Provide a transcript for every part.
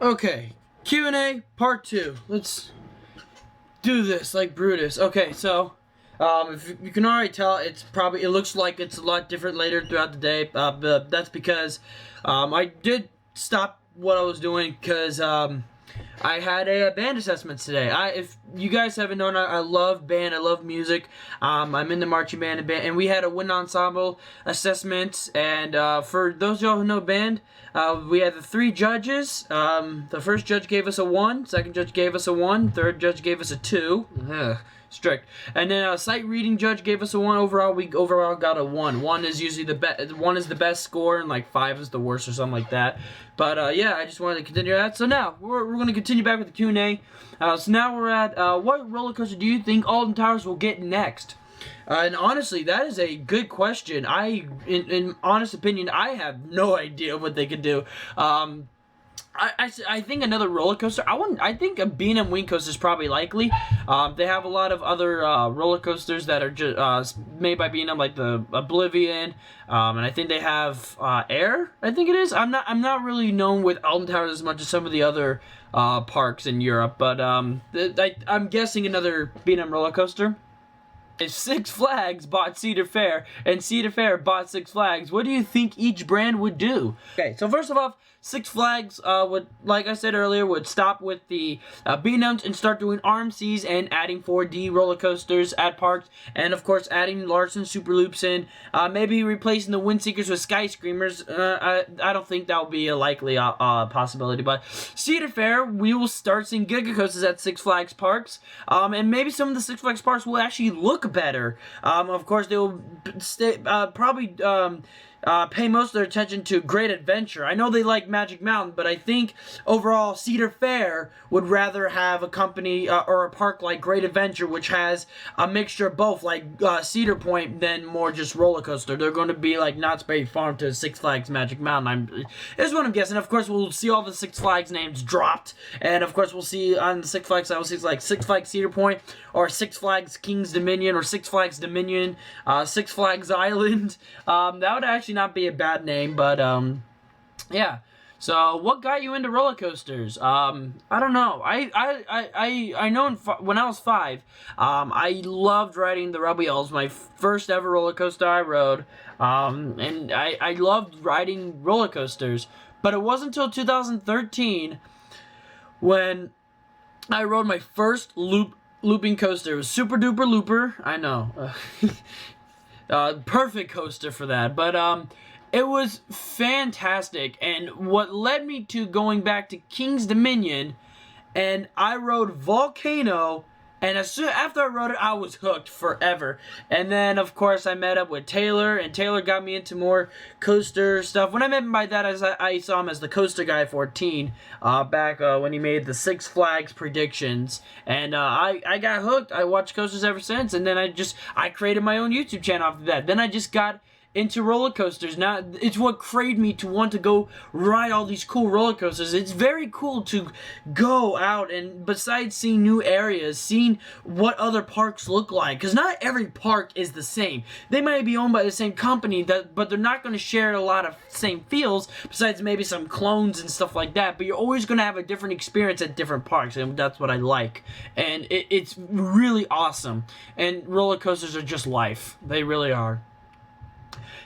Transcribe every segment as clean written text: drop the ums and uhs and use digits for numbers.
Okay, Q&A part 2. Let's do this like Brutus. Okay, so if you can already tell, it looks like it's a lot different later throughout the day. But that's because I did stop what I was doing because I had a band assessment today. If you guys haven't known, I love band. I love music. I'm in the marching band, and we had a wind ensemble assessment. And for those of y'all who know band, we had the 3 judges. The first judge gave us a 1. Second judge gave us a 1. Third judge gave us a 2. Ugh, strict. And then a sight reading judge gave us a 1. Overall, we got a 1. 1 is usually the best. 1 is the best score, and like 5 is the worst, or something like that. But yeah, I just wanted to continue that. So now we're going to continue back with the Q&A. So now we're at what roller coaster do you think Alton Towers will get next? And honestly, that is a good question. In honest opinion, I have no idea what they could do. I think another roller coaster. I think a B&M Wing Coaster is probably likely. They have a lot of other roller coasters that are just made by B&M, like the Oblivion, and I think they have Air. I think it is. I'm not really known with Alton Towers as much as some of the other parks in Europe, but I'm guessing another B&M roller coaster. If Six Flags bought Cedar Fair and Cedar Fair bought Six Flags, what do you think each brand would do? Okay, so first of all, Six Flags would, like I said earlier, would stop with the B&Ms and start doing RMCs and adding 4D roller coasters at parks, and of course adding Larson Super Loops in. Maybe replacing the Windseekers with Sky Screamers. I don't think that would be a likely possibility, but Cedar Fair, we will start seeing Giga Coasters at Six Flags parks, and maybe some of the Six Flags parks will actually look better. Of course, they will probably pay most of their attention to Great Adventure. I know they like Magic Mountain, but I think overall Cedar Fair would rather have a company or a park like Great Adventure, which has a mixture of both, like Cedar Point, than more just roller coaster. They're going to be like Knott's Berry Farm to Six Flags Magic Mountain. Is what I'm guessing. Of course, we'll see all the Six Flags names dropped, and of course, we'll see on the Six Flags, I will see like Six Flags Cedar Point, or Six Flags King's Dominion, or Six Flags Dominion, Six Flags Island. That would actually not be a bad name, but yeah. So what got you into roller coasters? I don't know. I know when I was 5, I loved riding the Rebel Yells, my first ever roller coaster I rode, and I loved riding roller coasters. But it wasn't until 2013 when I rode my first looping coaster. It was Super Duper Looper. I know. Perfect coaster for that. But it was fantastic. And what led me to going back to King's Dominion, and I rode Volcano, and after I rode it, I was hooked forever. And then, of course, I met up with Taylor, and Taylor got me into more coaster stuff. When I met him by that, I saw him as the Coaster Guy 14, back when he made the Six Flags predictions. And I got hooked. I watched coasters ever since, and then I created my own YouTube channel after that. Then I just got into roller coasters. Now, it's what craved me to want to go ride all these cool roller coasters. It's very cool to go out and, besides seeing new areas, seeing what other parks look like. Because not every park is the same. They might be owned by the same company, but they're not going to share a lot of same feels, besides maybe some clones and stuff like that. But you're always going to have a different experience at different parks, and that's what I like. And it's really awesome. And roller coasters are just life. They really are.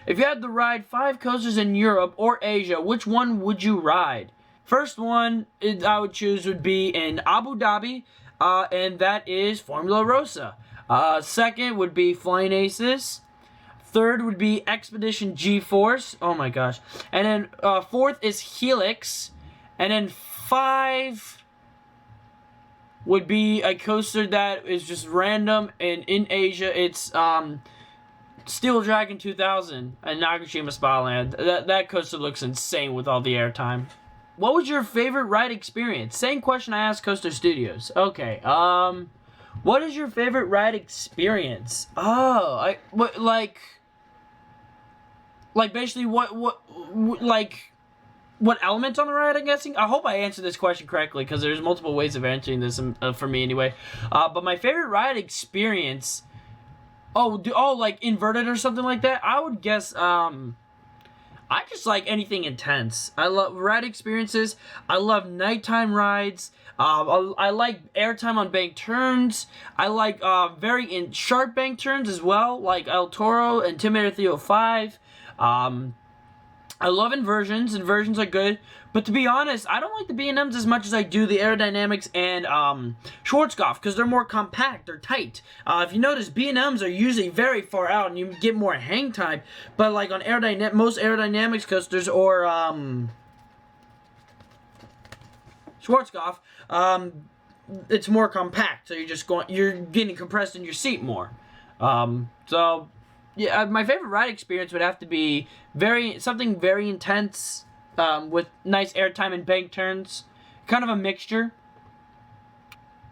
If you had to ride 5 coasters in Europe or Asia, which one would you ride? First one I would choose would be in Abu Dhabi, and that is Formula Rossa. Second would be Flying Aces. Third would be Expedition G-Force. Oh my gosh. And then fourth is Helix. And then 5 would be a coaster that is just random, and in Asia it's Steel Dragon 2000 at Nagashima Spa-Land. That coaster looks insane with all the airtime. What was your favorite ride experience? Same question I asked Coaster Studios. Okay, what is your favorite ride experience? Oh, like basically what element on the ride, I'm guessing? I hope I answered this question correctly, because there's multiple ways of answering this for me anyway. But my favorite ride experience... Oh, like inverted or something like that? I would guess, I just like anything intense. I love ride experiences. I love nighttime rides. I like airtime on bank turns. I like very sharp bank turns as well, like El Toro, Intimidator 305. I love inversions. Inversions are good. But to be honest, I don't like the B&Ms as much as I do the aerodynamics and Schwarzkopf because they're more compact. They're tight. If you notice, B&Ms are usually very far out and you get more hang time. But like on most aerodynamics coasters or Schwarzkopf, it's more compact. So you're getting compressed in your seat more. So yeah, my favorite ride experience would have to be something very intense, with nice airtime and bank turns, kind of a mixture.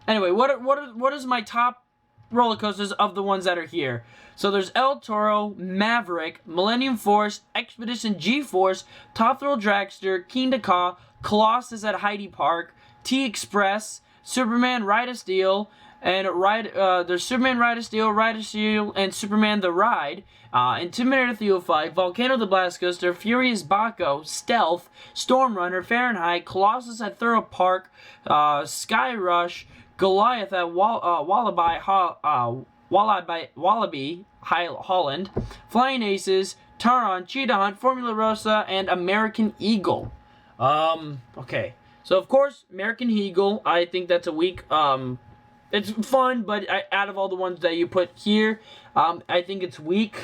Anyway, what is my top roller coasters of the ones that are here? So there's El Toro, Maverick, Millennium Force, Expedition G-Force, Top Thrill Dragster, Keen to Ka, Colossus at Heidi Park, T-Express, Superman Ride of Steel, and there's Superman Ride of Steel, and Superman the Ride, Intimidator 305, Volcano the Blast Coaster, Furious Baco, Stealth, Storm Runner, Fahrenheit, Colossus at Thurrock Park, Sky Rush, Goliath at Wallaby Holland, Flying Aces, Taron, Cheetah Hunt, Formula Rosa, and American Eagle. Okay. So, of course, American Eagle, I think that's a weak, it's fun, but out of all the ones that you put here, I think it's weak.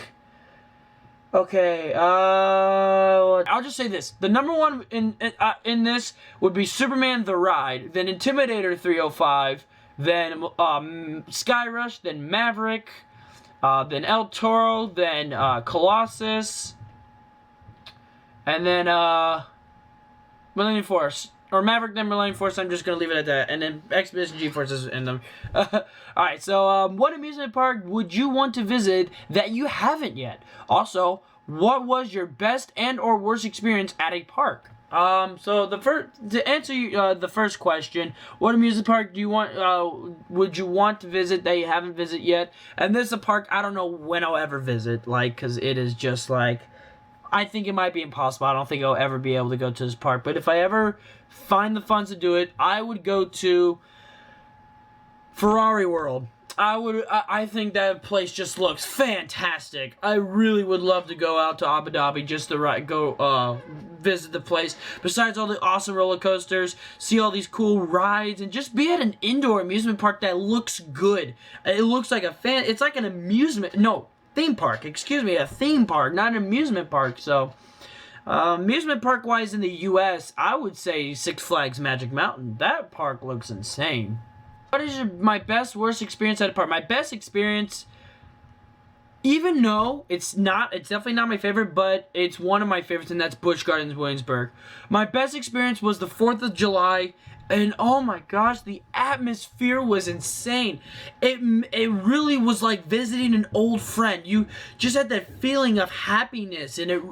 Okay, I'll just say this. The number one in this would be Superman the Ride, then Intimidator 305, then Sky Rush, then Maverick, then El Toro, then Colossus, and then Millennium Force. Or Maverick, then Millennium Force, I'm just going to leave it at that. And then Expedition G-Force is in them. Alright, so what amusement park would you want to visit that you haven't yet? Also, what was your best and or worst experience at a park? So to answer the first question, what amusement park do you would you want to visit that you haven't visited yet? And this is a park I don't know when I'll ever visit, like, because it is just like, I think it might be impossible. I don't think I'll ever be able to go to this park. But if I ever find the funds to do it, I would go to Ferrari World. I think that place just looks fantastic. I really would love to go out to Abu Dhabi just to visit the place. Besides all the awesome roller coasters, see all these cool rides, and just be at an indoor amusement park that looks good. It looks like it's like an theme park, excuse me, a theme park, not an amusement park. So, amusement park wise in the US, I would say Six Flags Magic Mountain. That park looks insane. What is my best, worst experience at a park? My best experience, even though it's definitely not my favorite, but it's one of my favorites, and that's Busch Gardens Williamsburg. My best experience was the 4th of July. And oh my gosh, the atmosphere was insane. It really was like visiting an old friend. You just had that feeling of happiness, and it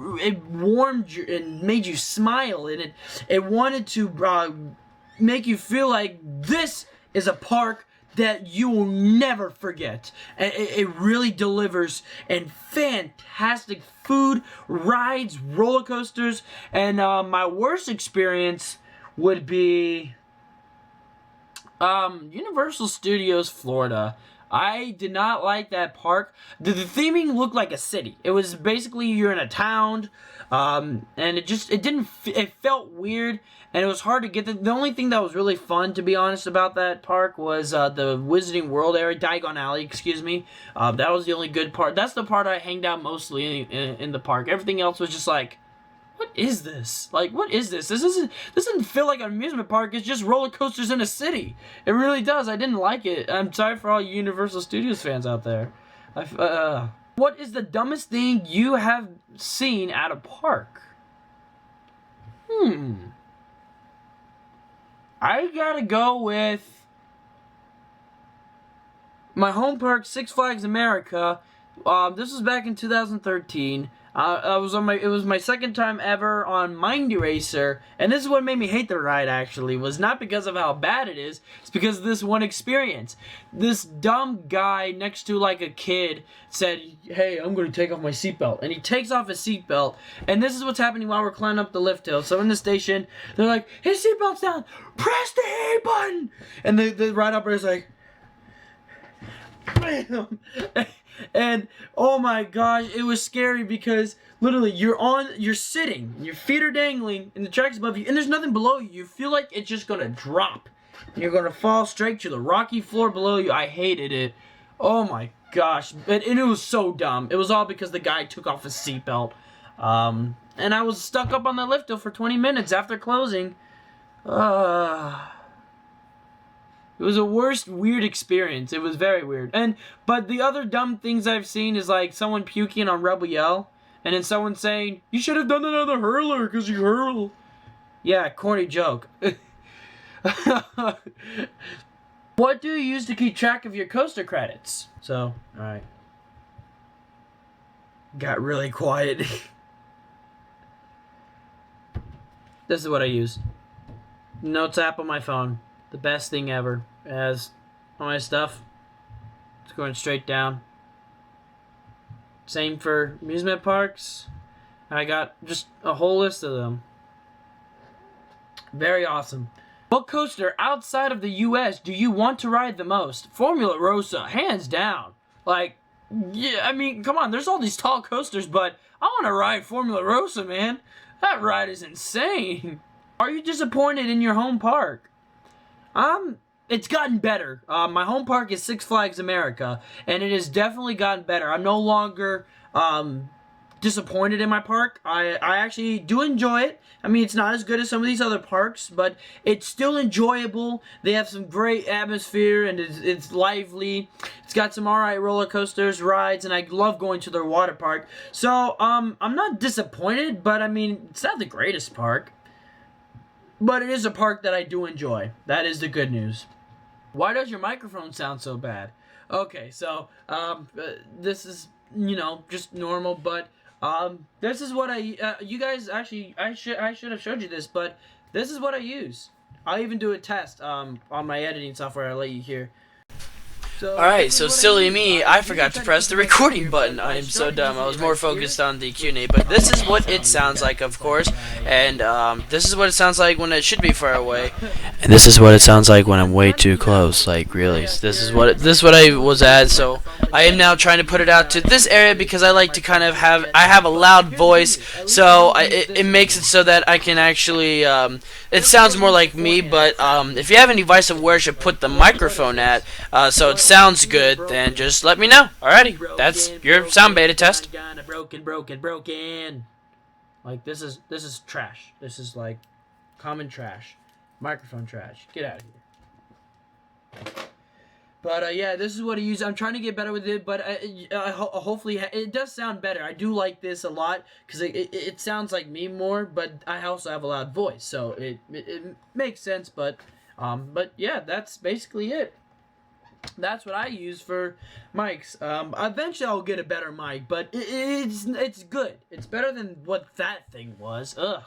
warmed you and made you smile, and it wanted to make you feel like this is a park that you will never forget. It really delivers, and fantastic food, rides, roller coasters, and my worst experience would be Universal Studios Florida. I did not like that park. The theming looked like a city. It was basically you're in a town, and it felt weird, and it was hard to get the only thing that was really fun, to be honest, about that park was the Wizarding World area, Diagon Alley, excuse me. That was the only good part. That's the part I hanged out mostly in the park. Everything else was just like, what is this? Like, what is this? This doesn't feel like an amusement park. It's just roller coasters in a city. It really does. I didn't like it. I'm sorry for all you Universal Studios fans out there. What is the dumbest thing you have seen at a park? I gotta go with my home park, Six Flags America. This was back in 2013. It was my second time ever on Mind Eraser, and this is what made me hate the ride. Actually, was not because of how bad it is. It's because of this one experience. This dumb guy next to like a kid said, "Hey, I'm going to take off my seatbelt," and he takes off his seatbelt. And this is what's happening while we're climbing up the lift hill. So in the station, they're like, "His seatbelt's down. Press the A button," and the ride operator's like, "Bam." And oh my gosh, it was scary because literally you're sitting, your feet are dangling, and the track's above you, and there's nothing below you. You feel like it's just gonna drop. You're gonna fall straight to the rocky floor below you. I hated it. Oh my gosh, and it was so dumb. It was all because the guy took off his seatbelt. And I was stuck up on the lift hill for 20 minutes after closing. It was a worst weird experience. It was very weird. But the other dumb things I've seen is like someone puking on Rebel Yell, and then someone saying, "You should have done another hurler because you hurl." Yeah, corny joke. What do you use to keep track of your coaster credits? So, alright. Got really quiet. This is what I use. Notes app on my phone. The best thing ever. As all my stuff, it's going straight down. Same for amusement parks. I got just a whole list of them. Very awesome. What coaster outside of the US do you want to ride the most? Formula Rosa, hands down. Like, yeah, I mean, come on, there's all these tall coasters, but I want to ride Formula Rosa, man. That ride is insane. Are you disappointed in your home park? It's gotten better. My home park is Six Flags America, and it has definitely gotten better. I'm no longer, disappointed in my park. I actually do enjoy it. I mean, it's not as good as some of these other parks, but it's still enjoyable. They have some great atmosphere, and it's lively. It's got some alright roller coasters, rides, and I love going to their water park. So, I'm not disappointed, but I mean, it's not the greatest park. But it is a park that I do enjoy. That is the good news. Why does your microphone sound so bad? Okay, so, this is, just normal, but, this is what you guys, actually, I should have showed you this, but this is what I use. I'll even do a test, on my editing software. I'll let you hear. Alright, so silly me, I forgot to press the recording button. I am so dumb. I was more focused on the Q&A, but this is what it sounds like, of course. And this is what it sounds like when it should be far away. And this is what it sounds like when I'm way too close, like really. This is what I was at, so I am now trying to put it out to this area because I like to kind of have a loud voice, so it makes it so that I can actually it sounds more like me, but if you have any advice of where I should put the microphone at, so it sounds good, then just let me know. Alrighty, that's your sound beta test. Broken. Like, this is trash. This is like common trash. Microphone trash. Get out of here. But yeah, this is what I use. I'm trying to get better with it, but hopefully it does sound better. I do like this a lot because it sounds like me more, but I also have a loud voice, so it makes sense. But yeah, that's basically it. That's what I use for mics. Eventually I'll get a better mic, but it's good. It's better than what that thing was. Ugh.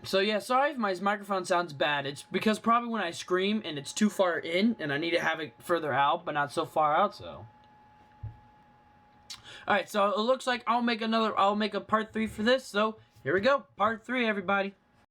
So yeah, sorry if my microphone sounds bad. It's because probably when I scream and it's too far in and I need to have it further out, but not so far out, so. Alright, so it looks like I'll make a part 3 for this, so here we go. Part 3, everybody.